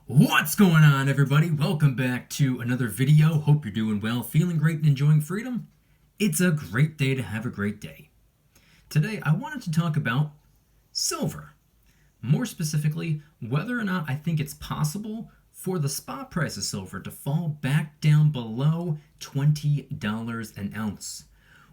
What's going on, everybody? Welcome back to another video. Hope you're doing well, feeling great, and enjoying freedom. It's a great day to have a great day. Today, I wanted to talk about silver. More specifically, whether or not I think it's possible for the spot price of silver to fall back down below $20 an ounce.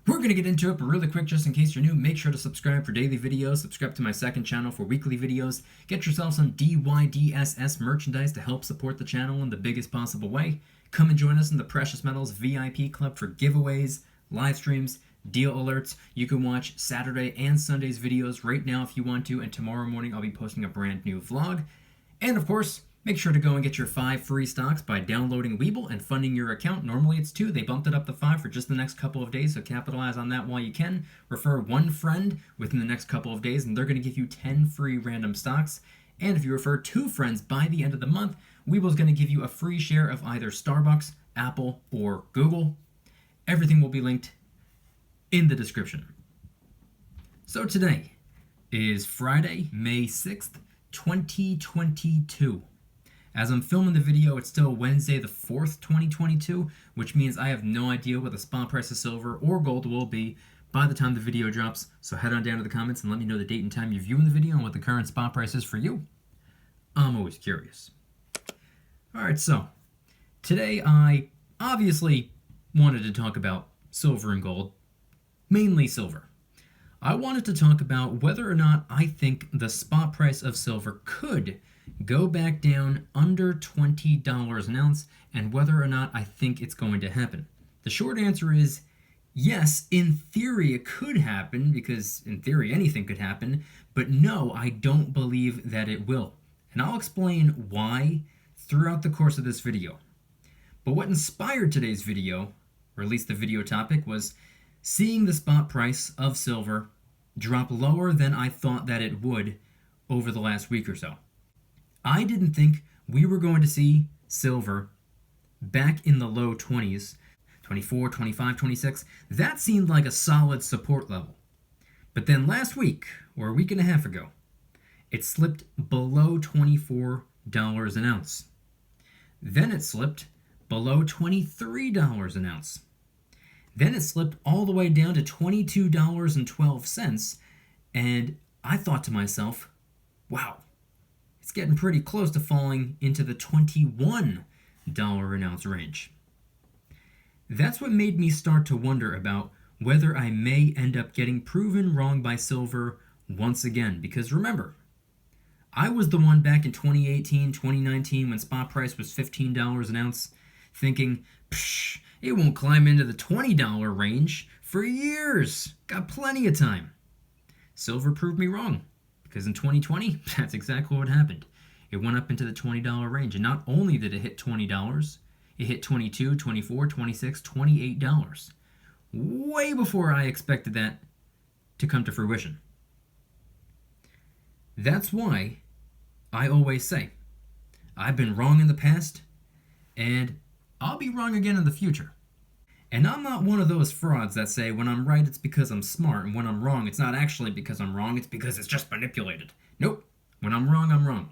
We're going to get into it, but really quick, just in case you're new, make sure to subscribe for daily videos, subscribe to my second channel for weekly videos, get yourself some DYDSS merchandise to help support the channel in the biggest possible way. Come and join us in the Precious Metals VIP Club for giveaways, live streams, deal alerts. You can watch Saturday and Sunday's videos right now if you want to, and tomorrow morning I'll be posting a brand new vlog. And of course, make sure to go and get your 5 free stocks by downloading Webull and funding your account. Normally it's 2. They bumped it up to 5 for just the next couple of days, so capitalize on that while you can. Refer one friend within the next couple of days, and they're going to give you 10 free random stocks. And if you refer 2 friends by the end of the month, Webull's going to give you a free share of either StarBucks, Apple, or Google. Everything will be linked in the description. So today is Friday, May 6th, 2022. As I'm filming the video, it's still Wednesday the 4th, 2022, which means I have no idea what the spot price of silver or gold will be by the time the video drops. So head on down to the comments and let me know the date and time you're viewing the video and what the current spot price is for you. I'm always curious. Alright, so today I obviously wanted to talk about silver and gold, mainly silver. I wanted to talk about whether or not I think the spot price of silver could go back down under $20 an ounce, and whether or not I think it's going to happen. The short answer is yes, in theory it could happen, because in theory anything could happen, but no, I don't believe that it will. And I'll explain why throughout the course of this video. But what inspired today's video, or at least the video topic, was seeing the spot price of silver drop lower than I thought that it would over the last week or so. I didn't think we were going to see silver back in the low 20s, 24, 25, 26. That seemed like a solid support level. But then last week, or a week and a half ago, it slipped below $24 an ounce. Then it slipped below $23 an ounce. Then it slipped all the way down to $22.12, and I thought to myself, wow, it's getting pretty close to falling into the $21 an ounce range. That's what made me start to wonder about whether I may end up getting proven wrong by silver once again. Because remember, I was the one back in 2018, 2019 when spot price was $15 an ounce thinking, psh, it won't climb into the $20 range for years. Got plenty of time. Silver proved me wrong. Because in 2020, that's exactly what happened. It went up into the $20 range. And not only did it hit $20, it hit $22, $24, $26, $28. Way before I expected that to come to fruition. That's why I always say, I've been wrong in the past, and I'll be wrong again in the future. And I'm not one of those frauds that say when I'm right it's because I'm smart, and when I'm wrong it's not actually because I'm wrong, it's because it's just manipulated. Nope. When I'm wrong, I'm wrong.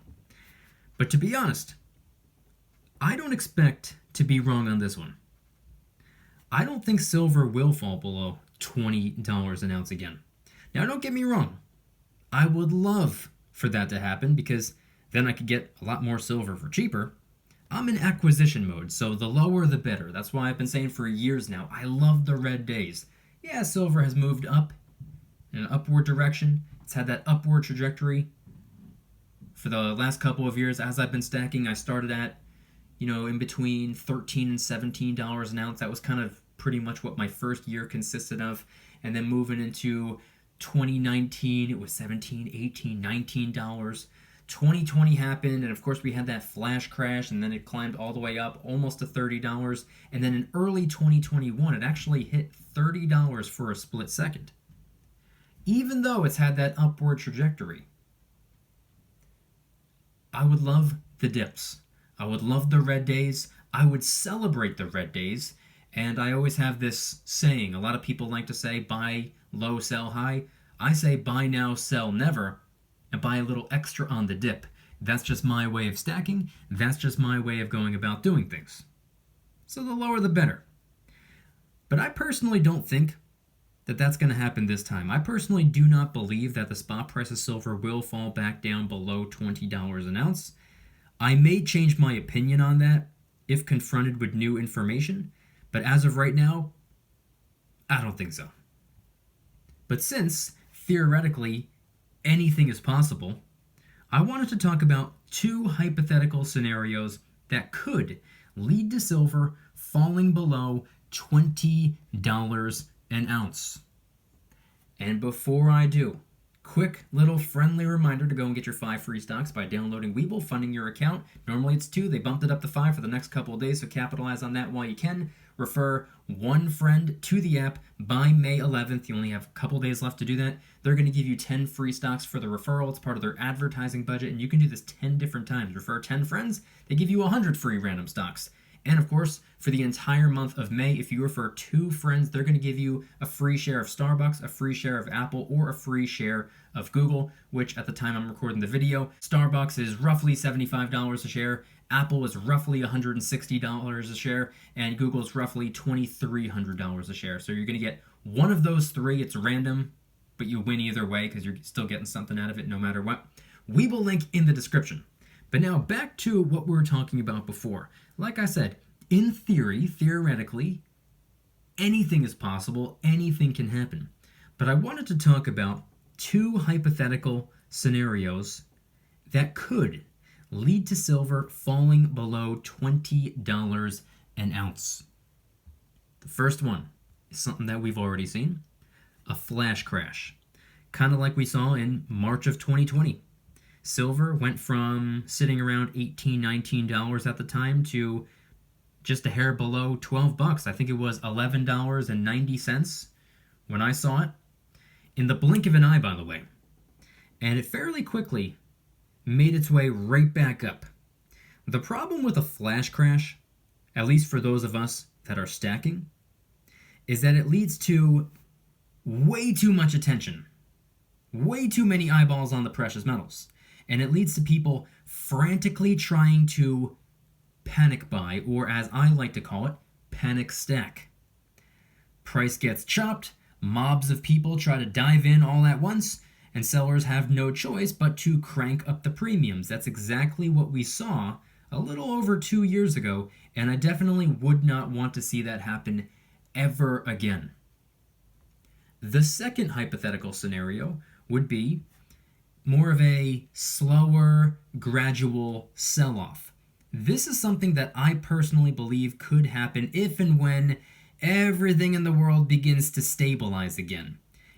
But to be honest, I don't expect to be wrong on this one. I don't think silver will fall below $20 an ounce again. Now don't get me wrong. I would love for that to happen because then I could get a lot more silver for cheaper. I'm in acquisition mode, so the lower the better. That's why I've been saying for years now, I love the red days. Yeah, silver has moved up in an upward direction. It's had that upward trajectory for the last couple of years. As I've been stacking, I started at, in between $13 and $17 an ounce. That was kind of pretty much what my first year consisted of. And then moving into 2019, it was $17, $18, $19. 2020 happened, and of course we had that flash crash, and then it climbed all the way up almost to $30, and then in early 2021 it actually hit $30 for a split second. Even though it's had that upward trajectory, I would love the dips. I would love the red days. I would celebrate the red days, and I always have this saying. A lot of people like to say buy low, sell high. I say buy now, sell never, and buy a little extra on the dip. That's just my way of stacking. That's just my way of going about doing things. So the lower the better. But I personally don't think that that's going to happen this time. I personally do not believe that the spot price of silver will fall back down below $20 an ounce. I may change my opinion on that if confronted with new information, but as of right now, I don't think so. But since, theoretically, anything is possible, I wanted to talk about two hypothetical scenarios that could lead to silver falling below $20 an ounce. And before I do, quick little friendly reminder to go and get your 5 free stocks by downloading Webull, funding your account. Normally it's 2, they bumped it up to 5 for the next couple of days, so capitalize on that while you can. Refer one friend to the app by May 11th. You only have a couple days left to do that. They're going to give you 10 free stocks for the referral. It's part of their advertising budget, and you can do this 10 different times. Refer 10 friends, they give you 100 free random stocks. And of course, for the entire month of May, if you refer 2 friends, they're going to give you a free share of Starbucks, a free share of Apple, or a free share of Google, which at the time I'm recording the video, Starbucks is roughly $75 a share, Apple is roughly $160 a share, and Google is roughly $2,300 a share. So you're going to get one of those 3. It's random, but you win either way because you're still getting something out of it no matter what. We will link in the description. But now back to what we were talking about before. Like I said, in theory, theoretically, anything is possible, anything can happen. But I wanted to talk about 2 hypothetical scenarios that could lead to silver falling below $20 an ounce. The first one is something that we've already seen, a flash crash. Kind of like we saw in March of 2020. Silver went from sitting around $18, $19 at the time to just a hair below $12. I think it was $11.90 when I saw it. In the blink of an eye, by the way. And it fairly quickly made its way right back up. The problem with a flash crash, at least for those of us that are stacking, is that it leads to way too much attention. Way too many eyeballs on the precious metals. And it leads to people frantically trying to panic buy, or as I like to call it, panic stack. Price gets chopped, mobs of people try to dive in all at once, and sellers have no choice but to crank up the premiums. That's exactly what we saw a little over 2 years ago, and I definitely would not want to see that happen ever again. The second hypothetical scenario would be more of a slower, gradual sell-off. This is something that I personally believe could happen if and when everything in the world begins to stabilize again.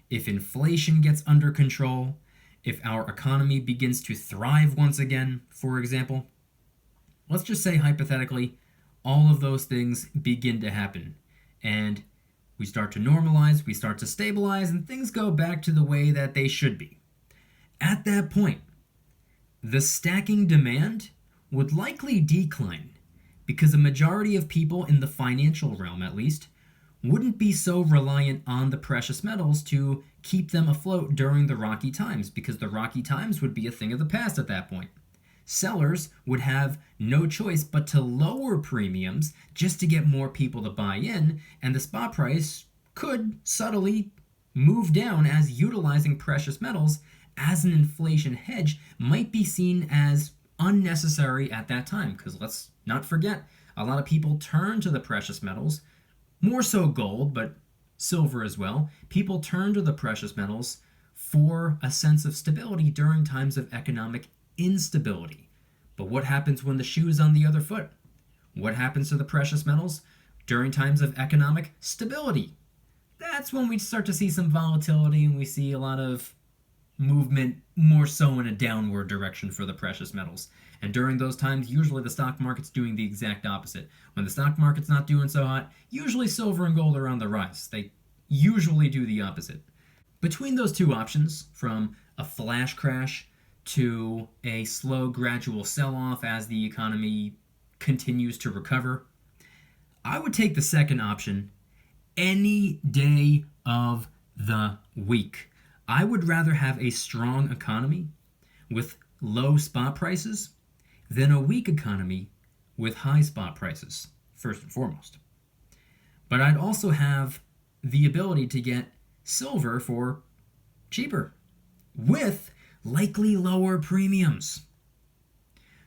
If inflation gets under control, if our economy begins to thrive once again, for example. Let's just say hypothetically, all of those things begin to happen. And we start to normalize, we start to stabilize, and things go back to the way that they should be. At that point, the stacking demand would likely decline because a majority of people in the financial realm, at least, wouldn't be so reliant on the precious metals to keep them afloat during the rocky times, because the rocky times would be a thing of the past at that point. Sellers would have no choice but to lower premiums just to get more people to buy in, and the spot price could subtly move down as utilizing precious metals as an inflation hedge might be seen as unnecessary at that time, because let's not forget, a lot of people turn to the precious metals, more so gold, but silver as well. People turn to the precious metals for a sense of stability during times of economic instability. But what happens when the shoe is on the other foot? What happens to the precious metals during times of economic stability? That's when we start to see some volatility and we see a lot of movement more so in a downward direction for the precious metals. And during those times, usually the stock market's doing the exact opposite. When the stock market's not doing so hot, usually silver and gold are on the rise. They usually do the opposite. Between those two options, from a flash crash to a slow, gradual sell-off as the economy continues to recover, I would take the second option any day of the week. I would rather have a strong economy with low spot prices than a weak economy with high spot prices, first and foremost. But I'd also have the ability to get silver for cheaper with likely lower premiums.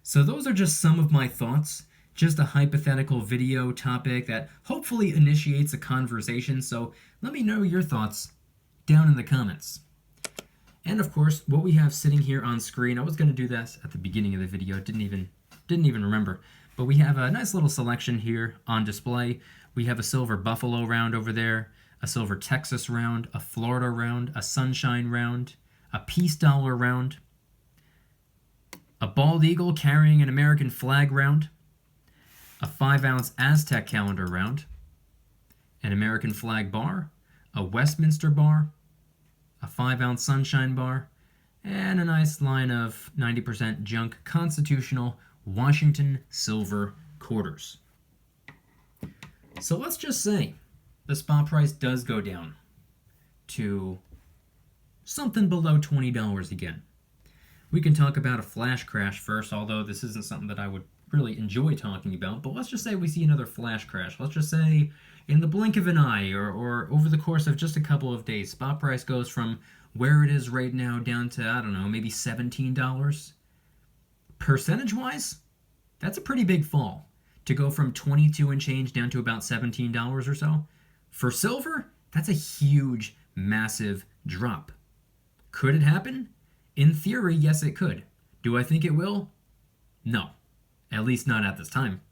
So those are just some of my thoughts, just a hypothetical video topic that hopefully initiates a conversation. So let me know your thoughts down in the comments. And of course, what we have sitting here on screen, I was going to do this at the beginning of the video, didn't even remember, but we have a nice little selection here on display. We have a silver Buffalo round over there, a silver Texas round, a Florida round, a Sunshine round, a Peace Dollar round, a Bald Eagle carrying an American flag round, a 5-ounce Aztec calendar round, an American flag bar, a Westminster bar, a 5-ounce Sunshine bar, and a nice line of 90% junk constitutional Washington silver quarters. So let's just say the spot price does go down to something below $20 again. We can talk about a flash crash first, although this isn't something that I would really enjoy talking about, but let's just say we see another flash crash. Let's just say in the blink of an eye or over the course of just a couple of days, spot price goes from where it is right now down to, I don't know, maybe $17. Percentage-wise, that's a pretty big fall to go from 22 and change down to about $17 or so. For silver, that's a huge, massive drop. Could it happen? In theory, yes, it could. Do I think it will? No. At least not at this time.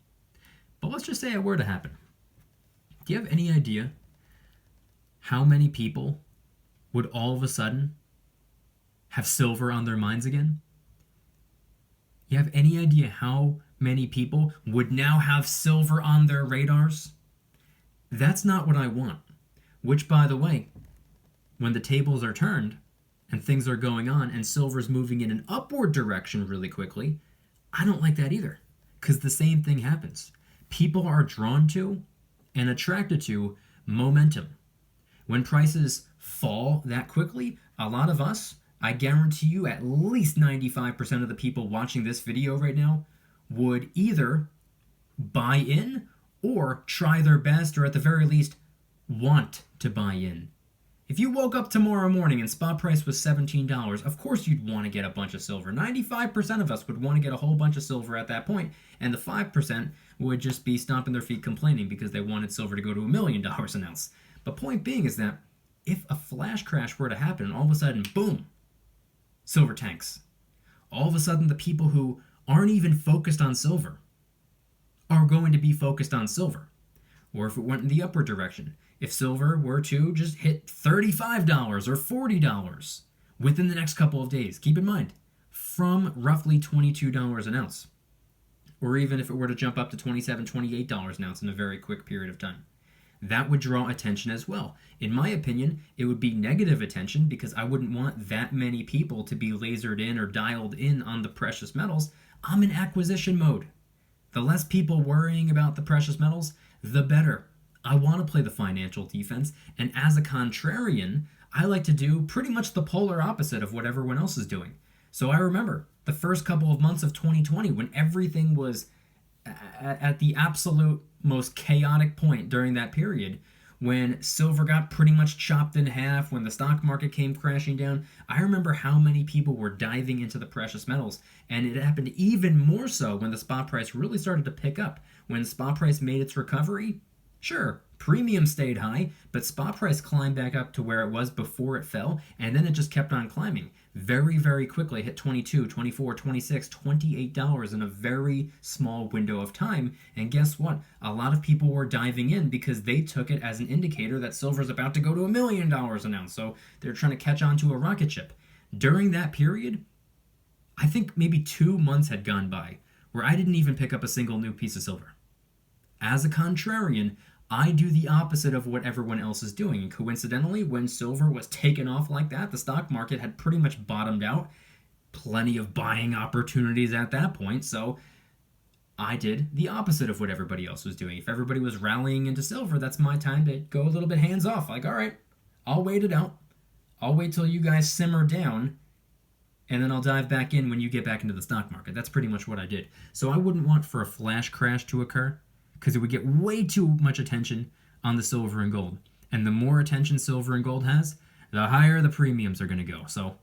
But let's just say it were to happen. Do you have any idea how many people would all of a sudden have silver on their minds again? You have any idea how many people would now have silver on their radars? That's not what I want. Which, by the way, when the tables are turned and things are going on and silver's moving in an upward direction really quickly, I don't like that either. Because the same thing happens. People are drawn to and attracted to momentum. When prices fall that quickly, a lot of us, I guarantee you at least 95% of the people watching this video right now would either buy in or try their best, or at the very least want to buy in. If you woke up tomorrow morning and spot price was $17, of course you'd want to get a bunch of silver. 95% of us would want to get a whole bunch of silver at that point, and the 5% would just be stomping their feet complaining because they wanted silver to go to $1 million an ounce. But point being is that if a flash crash were to happen and all of a sudden, boom, silver tanks. All of a sudden the people who aren't even focused on silver are going to be focused on silver. Or if it went in the upward direction, if silver were to just hit $35 or $40 within the next couple of days, keep in mind, from roughly $22 an ounce, or even if it were to jump up to $27, $28 an ounce in a very quick period of time, that would draw attention as well. In my opinion, it would be negative attention because I wouldn't want that many people to be lasered in or dialed in on the precious metals. I'm in acquisition mode. The less people worrying about the precious metals, the better. I want to play the financial defense, and as a contrarian, I like to do pretty much the polar opposite of what everyone else is doing. So I remember the first couple of months of 2020 when everything was at the absolute most chaotic point during that period, when silver got pretty much chopped in half, when the stock market came crashing down. I remember how many people were diving into the precious metals, and it happened even more so when the spot price really started to pick up. When spot price made its recovery, sure, premium stayed high, but spot price climbed back up to where it was before it fell, and then it just kept on climbing. Very, very quickly, it hit $22, $24, $26, $28 in a very small window of time. And guess what? A lot of people were diving in because they took it as an indicator that silver's about to go to $1 million an ounce. So they're trying to catch on to a rocket ship. During that period, I think maybe 2 months had gone by where I didn't even pick up a single new piece of silver. As a contrarian, I do the opposite of what everyone else is doing. And coincidentally, when silver was taken off like that, the stock market had pretty much bottomed out. Plenty of buying opportunities at that point. So I did the opposite of what everybody else was doing. If everybody was rallying into silver, that's my time to go a little bit hands off. Like, all right, I'll wait it out. I'll wait till you guys simmer down, and then I'll dive back in when you get back into the stock market. That's pretty much what I did. So I wouldn't want for a flash crash to occur because it would get way too much attention on the silver and gold. And the more attention silver and gold has, the higher the premiums are going to go. So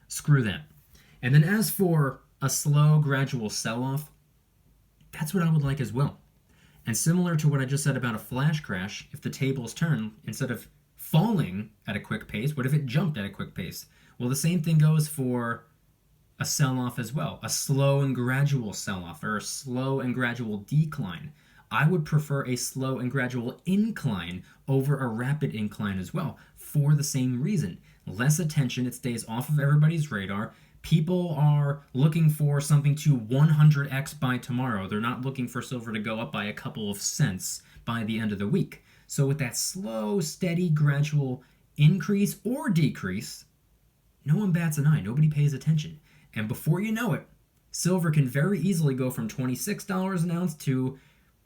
screw that. And then as for a slow, gradual sell-off, that's what I would like as well. And similar to what I just said about a flash crash, if the tables turn, instead of falling at a quick pace, what if it jumped at a quick pace? Well, the same thing goes for a sell-off as well, a slow and gradual sell-off or a slow and gradual decline. I would prefer a slow and gradual incline over a rapid incline as well for the same reason. Less attention, it stays off of everybody's radar. People are looking for something to 100x by tomorrow. They're not looking for silver to go up by a couple of cents by the end of the week. So with that slow, steady, gradual increase or decrease, no one bats an eye. Nobody pays attention. And before you know it, silver can very easily go from $26 an ounce to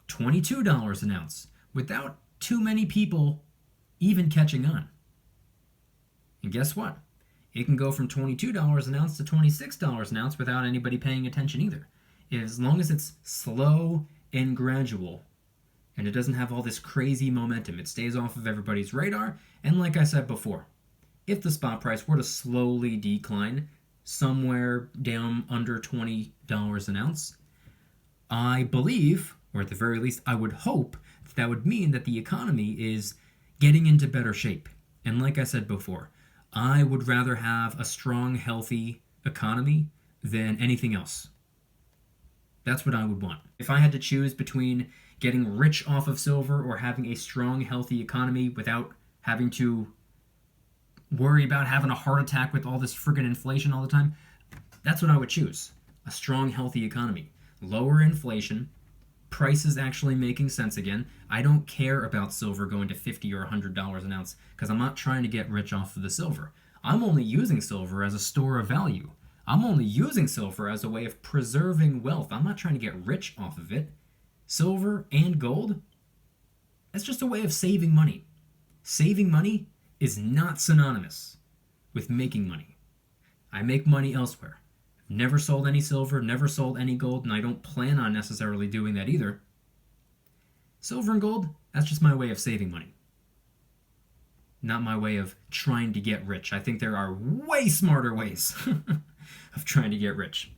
$22 an ounce without too many people even catching on. And guess what? It can go from $22 an ounce to $26 an ounce without anybody paying attention either. As long as it's slow and gradual and it doesn't have all this crazy momentum, it stays off of everybody's radar. And like I said before, if the spot price were to slowly decline somewhere down under $20 an ounce, I believe, or at the very least I would hope, that would mean that the economy is getting into better shape. And like I said before, I would rather have a strong, healthy economy than anything else. That's what I would want. If I had to choose between getting rich off of silver or having a strong, healthy economy without having to worry about having a heart attack with all this friggin' inflation all the time, that's what I would choose. A strong, healthy economy. Lower inflation, prices actually making sense again. I don't care about silver going to $50 or $100 an ounce because I'm not trying to get rich off of the silver. I'm only using silver as a store of value. I'm only using silver as a way of preserving wealth. I'm not trying to get rich off of it. Silver and gold, that's just a way of saving money. Saving money is not synonymous with making money. I make money elsewhere. Never sold any silver, never sold any gold, and I don't plan on necessarily doing that either. Silver and gold, that's just my way of saving money. Not my way of trying to get rich. I think there are way smarter ways of trying to get rich.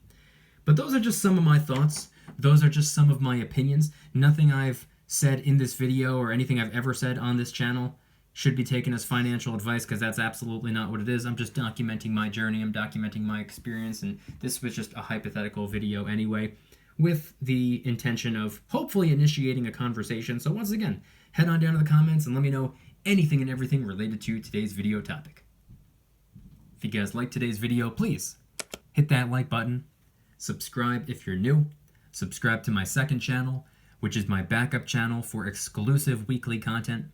But those are just some of my thoughts. Those are just some of my opinions. Nothing I've said in this video or anything I've ever said on this channel should be taken as financial advice because that's absolutely not what it is. I'm just documenting my journey. I'm documenting my experience, and this was just a hypothetical video anyway with the intention of hopefully initiating a conversation. So once again, head on down to the comments and let me know anything and everything related to today's video topic. If you guys liked today's video, please hit that like button, subscribe if you're new, subscribe to my second channel, which is my backup channel for exclusive weekly content.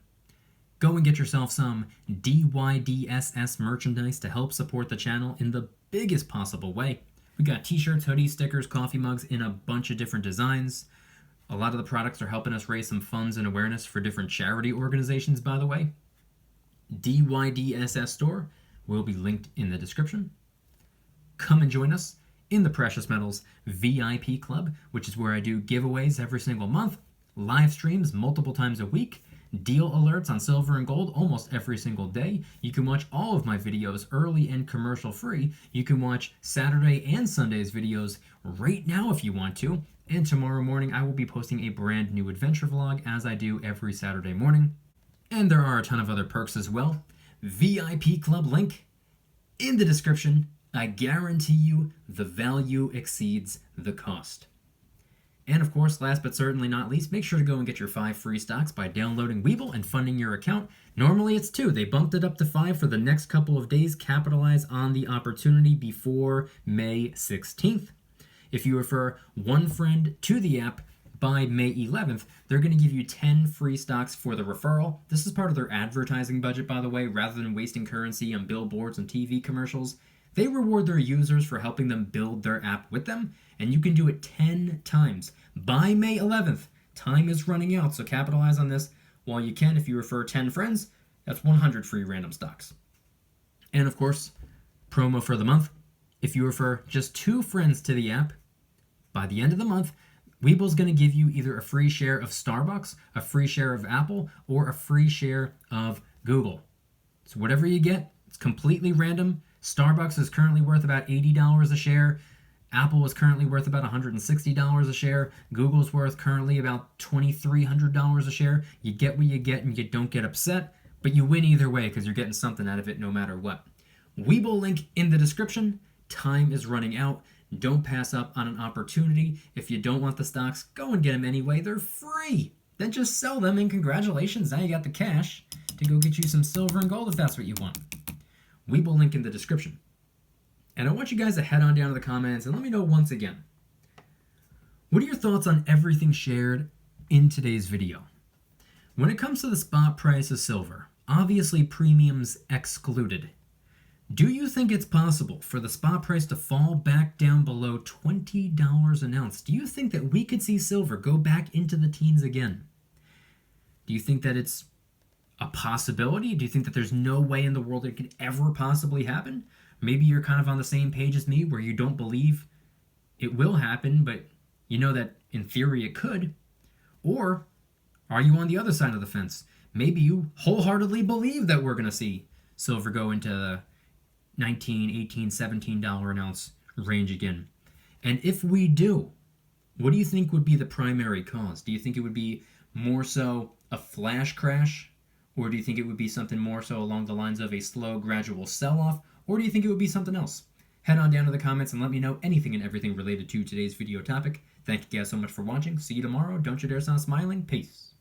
Go and get yourself some DYDSS merchandise to help support the channel in the biggest possible way. We got t-shirts, hoodies, stickers, coffee mugs in a bunch of different designs. A lot of the products are helping us raise some funds and awareness for different charity organizations, by the way. DYDSS store will be linked in the description. Come and join us in the Precious Metals VIP Club, which is where I do giveaways every single month, live streams multiple times a week, deal alerts on silver and gold almost every single day. You can watch all of my videos early and commercial free. You can watch Saturday and Sunday's videos right now if you want to. And tomorrow morning I will be posting a brand new adventure vlog as I do every Saturday morning. And there are a ton of other perks as well. VIP Club link in the description. I guarantee you the value exceeds the cost. And of course, last but certainly not least, make sure to go and get your 5 free stocks by downloading Webull and funding your account. Normally it's 2. They bumped it up to 5 for the next couple of days. Capitalize on the opportunity before May 16th. If you refer one friend to the app by May 11th, they're going to give you 10 free stocks for the referral. This is part of their advertising budget, by the way, rather than wasting currency on billboards and TV commercials. They reward their users for helping them build their app with them, and you can do it 10 times by May 11th. Time is running out, so capitalize on this while you can. If you refer 10 friends, that's 100 free random stocks. And of course, promo for the month If you refer just 2 friends to the app, by the end of the month, Weeble's going to give you either a free share of Starbucks, a free share of Apple, or a free share of Google. So whatever you get, it's completely random. Starbucks is currently worth about $80 a share. Apple is currently worth about $160 a share. Google's worth currently about $2,300 a share. You get what you get and you don't get upset, but you win either way because you're getting something out of it no matter what. Webull link in the description. Time is running out. Don't pass up on an opportunity. If you don't want the stocks, go and get them anyway. They're free. Then just sell them and congratulations. Now you got the cash to go get you some silver and gold if that's what you want. Webull link in the description. And I want you guys to head on down to the comments and let me know once again, what are your thoughts on everything shared in today's video? When it comes to the spot price of silver, obviously premiums excluded, do you think it's possible for the spot price to fall back down below $20 an ounce? Do you think that we could see silver go back into the teens again? Do you think that it's a possibility? Do you think that there's no way in the world it could ever possibly happen? Maybe you're kind of on the same page as me where you don't believe it will happen, but you know that in theory it could. Or are you on the other side of the fence? Maybe you wholeheartedly believe that we're going to see silver go into the $19, $18, $17 an ounce range again. And if we do, what do you think would be the primary cause? Do you think it would be more so a flash crash? Or do you think it would be something more so along the lines of a slow, gradual sell-off? Or do you think it would be something else? Head on down to the comments and let me know anything and everything related to today's video topic. Thank you guys so much for watching. See you tomorrow. Don't you dare stop smiling. Peace.